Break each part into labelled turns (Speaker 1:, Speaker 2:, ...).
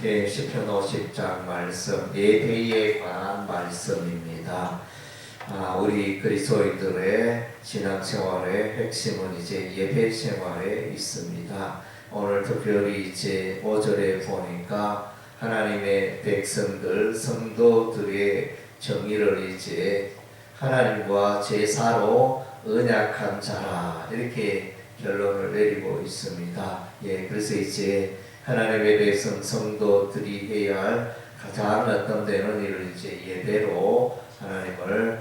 Speaker 1: 예, 시편 50장 말씀, 예배에 관한 말씀입니다. 우리 그리스도인들의 신앙생활의 핵심은 이제 예배 생활에 있습니다. 오늘 특별히 이제 5절에 보니까 하나님의 백성들, 성도들의 정의를 이제 하나님과 제사로 언약한 자라 이렇게 결론을 내리고 있습니다. 예, 그래서 이제 하나님의 백성 성도들이 해야 할 가장 어떤 데는 이를 이제 예배로 하나님을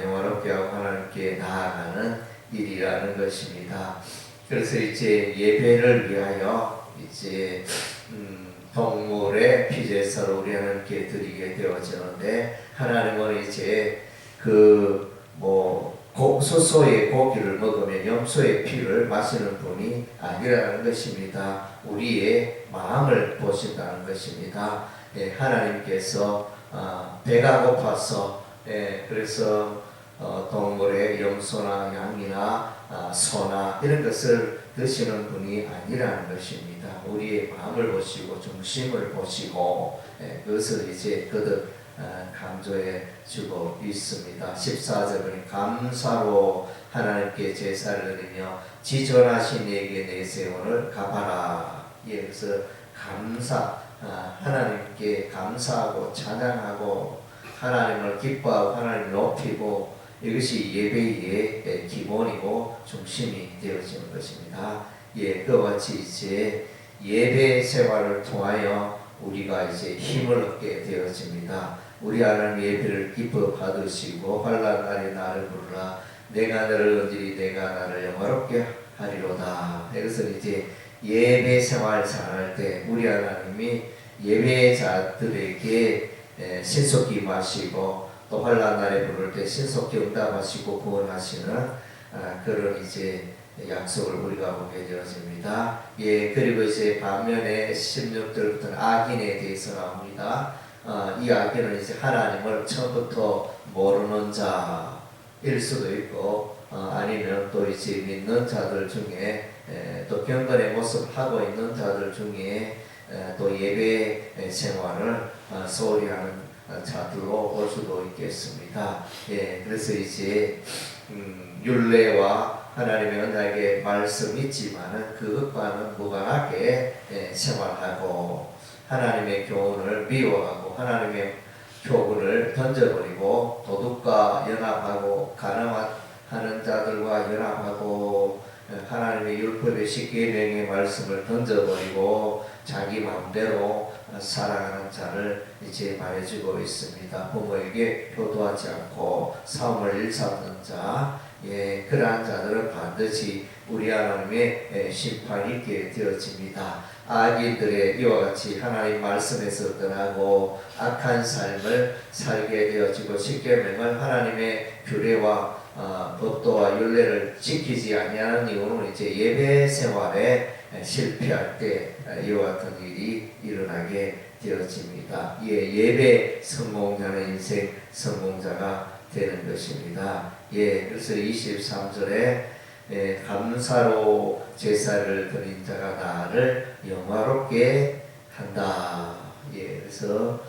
Speaker 1: 영화롭게 하고 하나님께 나아가는 일이라는 것입니다. 그래서 이제 예배를 위하여 이제 동물의 피제사를 우리 하나님께 드리게 되어지는데 하나님은 이제 소소의 고기를 먹으면 염소의 피를 마시는 분이 아니라는 것입니다. 우리의 마음을 보신다는 것입니다. 예, 하나님께서 배가 고파서 그래서 동물의 염소나 양이나 소나 이런 것을 드시는 분이 아니라는 것입니다. 우리의 마음을 보시고 중심을 보시고 그것을 이제 거듭 강조해 주고 있습니다. 14절은 감사로 하나님께 제사를 드리며 지존하신 이에게 내세원을 갚아라. 예, 그래서 감사, 하나님께 감사하고 찬양하고 하나님을 기뻐하고 하나님을 높이고 이것이 예배의 기본이고 중심이 되어지는 것입니다. 예, 그와 같이 이제 예배 생활을 통하여 우리가 이제 힘을 얻게 되어집니다. 우리 하나님 예배를 기뻐 받으시고 환난 날에 나를 부르라 내가 너를 건지리 내가 나를 영화롭게 하리로다. 이것은 이제 예배 생활 잘할 때 우리 하나님이 예배자들에게 신속히 임하시고 또 환난 날에 부를 때 신속히 응답하시고 구원하시는 그런 이제 약속을 우리가 보게 되어집니다. 예, 그리고 이제 반면에 16절부터는 악인에 대해서 나옵니다. 이 악인은 이제 하나님을 처음부터 모르는 자일 수도 있고 아니면 또 이제 믿는 자들 중에 또 경건의 모습을 하고 있는 자들 중에 또 예배 생활을 소홀히 하는 자들로 볼 수도 있겠습니다. 예, 그래서 이제 율례와 하나님의 언약의 말씀이 있지만 그것과는 무관하게 생활하고 하나님의 교훈을 미워하고 하나님의 교훈을 던져버리고 도둑과 연합하고 가늠하는 자들과 연합하고 하나님의 율법의 십계명의 말씀을 던져버리고 자기 마음대로 살아가는 자를 이제 말해주고 있습니다. 부모에게 효도하지 않고 사움을 일삼는 자, 예, 그러한 자들은 반드시 우리 하나님의 심판이 있게 되어집니다. 악인들의 이와 같이 하나님 말씀에서 떠나고 악한 삶을 살게 되어지고 십계명을 하나님의 규례와 법도와 율례를 지키지 아니하는 이유는 이제 예배 생활에 실패할 때 이와 같은 일이 일어나게 되어집니다. 예, 예배 성공자는 인생 성공자가 되는 것입니다. 예, 그래서 23절에 감사로 제사를 드린 자가 나를 영화롭게 한다. 예, 그래서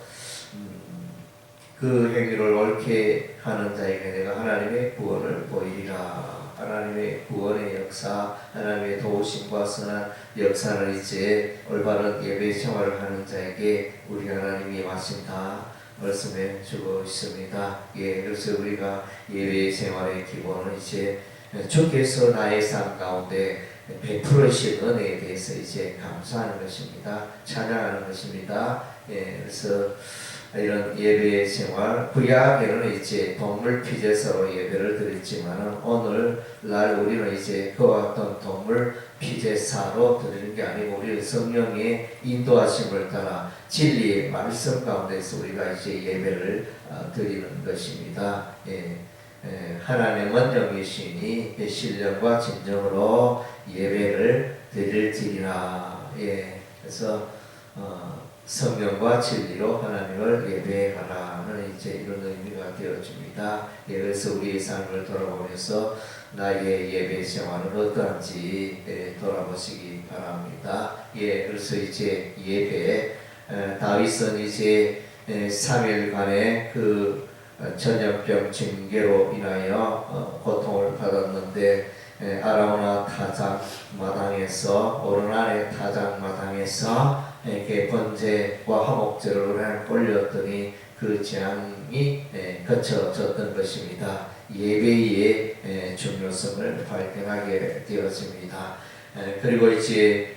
Speaker 1: 그 행위를 옳게 하는 자에게 내가 하나님의 구원을 보이리라. 하나님의 구원의 역사, 하나님의 도우심과 선한 역사를 이제 올바른 예배 생활을 하는 자에게 우리 하나님이 마신다 말씀해 주고 있습니다. 예, 그래서 우리가 예배 생활의 기본은 이제 주께서 나의 삶 가운데 베풀으신 은혜에 대해서 이제 감사하는 것입니다. 찬양하는 것입니다. 예, 그래서 이런 예배 생활, 구약에는 이제 동물 피제사로 예배를 드렸지만 오늘날 우리는 이제 그와 같은 동물 피제사로 드리는 게 아니고 우리는 성령의 인도하심을 따라 진리의 말씀 가운데서 우리가 이제 예배를 드리는 것입니다. 예. 하나님은 영이시니 신령과 진정으로 예배를 드릴지니라. 예, 그래서 성령과 진리로 하나님을 예배하라는 이제 이런 의미가 되어집니다. 예, 그래서 우리의 삶을 돌아보면서 나의 예배 생활은 어떠한지 돌아보시기 바랍니다. 예, 그래서 이제 예배 다윗은 이제 3일간의 그 전염병 징계로 인하여 고통을 받았는데 아라우나 타작 마당에서 오르난의 타작 마당에서 이렇게 번제와 화목제를 올렸더니 그 재앙이 거쳐졌던 것입니다. 예배의 중요성을 발견하게 되었습니다. 그리고 이제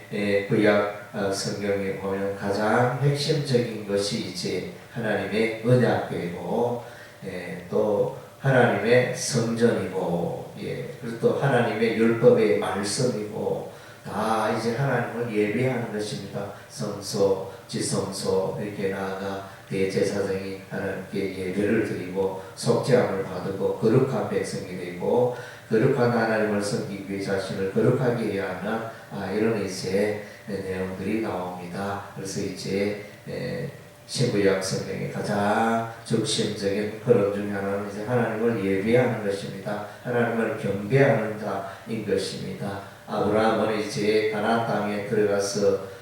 Speaker 1: 구약 성경에 보면 가장 핵심적인 것이 이제 하나님의 언약궤고 또 하나님의 성전이고 그리고 또 하나님의 율법의 말씀이고 다 이제 하나님을 예배하는 것입니다. 성소, 지성소 이렇게 나아가 대제사장이 하나님께 예배를 드리고 속죄함을 받고 거룩한 백성이 되고 거룩한 하나님을 섬기기 위해 자신을 거룩하게 해야 하는 이런 이제 내용들이 나옵니다. 그래서 이제 신구약 성경의 가장 중심적인 흐름 중에 하나는 이제 하나님을 예배하는 것입니다. 하나님을 경배하는 자인 것입니다. 아브라함은 이제 가나안 땅에 들어가서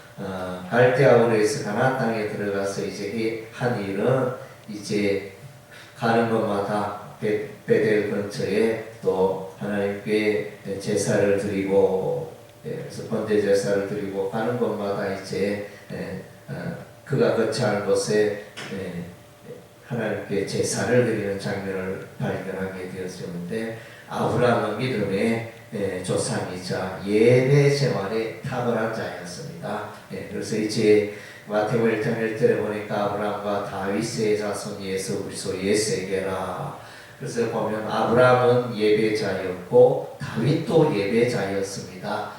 Speaker 1: 갈대아우르에서 가나안 땅에 들어가서 이제 한 일은 이제 가는 곳마다 베델 근처에 또 하나님께 제사를 드리고 그래서 번제 제사를 드리고 가는 곳마다 이제 그가 거처한 곳에 하나님께 제사를 드리는 장면을 발견하게 되었는데 아브라함은 믿음의 조상이자 예배 생활에 탁월한 자였습니다. 그래서 이제 마태복음 1장 1절에 보니까 아브라함과 다윗의 자손 예수 그리스도 예세계라. 그래서 보면 아브라함은 예배자였고 다윗도 예배자였습니다.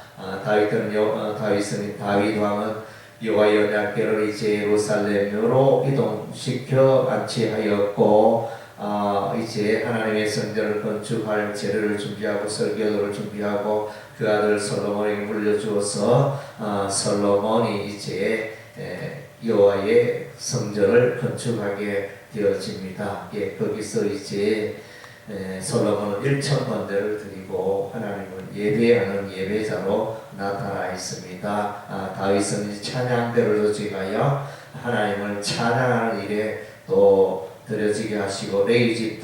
Speaker 1: 다윗은 다윗 왕은 여호와 언약궤를 이제 예루살렘으로 이동시켜 안치하였고 이제 하나님의 성전을 건축할 재료를 준비하고 설계도를 준비하고 그 아들 솔로몬에게 물려주어서 솔로몬이 이제 여호와의 성전을 건축하게 되어집니다. 거기서 이제 솔로몬은 1,000번제를 드리고 하나님을 예배하는 예배자로 나타나 있습니다. 다윗은 찬양대를 조직하여 하나님을 찬양하는 일에 또 드려지게 하시고 레위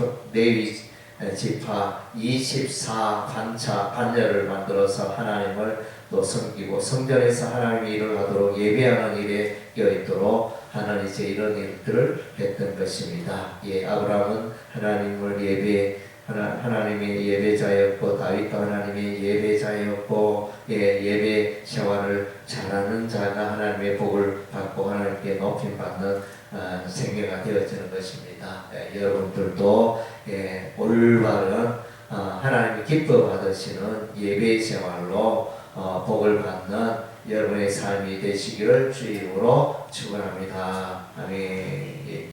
Speaker 1: 지파 24 반열을 만들어서 하나님을 또 섬기고 성전에서 하나님의 일을 하도록 예배하는 일에 껴있도록 하는 이제 이런 일들을 했던 것입니다. 아브라함은 하나님을 하나님의 예배자였고 다윗도 하나님의 예배자였고 예배 생활을 잘하는 자가 하나님의 복을 받고 하나님께 높임 받는 생애가 되어지는 것입니다. 여러분들도 올바른 하나님이 기뻐 받으시는 예배 생활로 복을 받는 여러분의 삶이 되시기를 주의 이름으로 축원합니다. 아멘.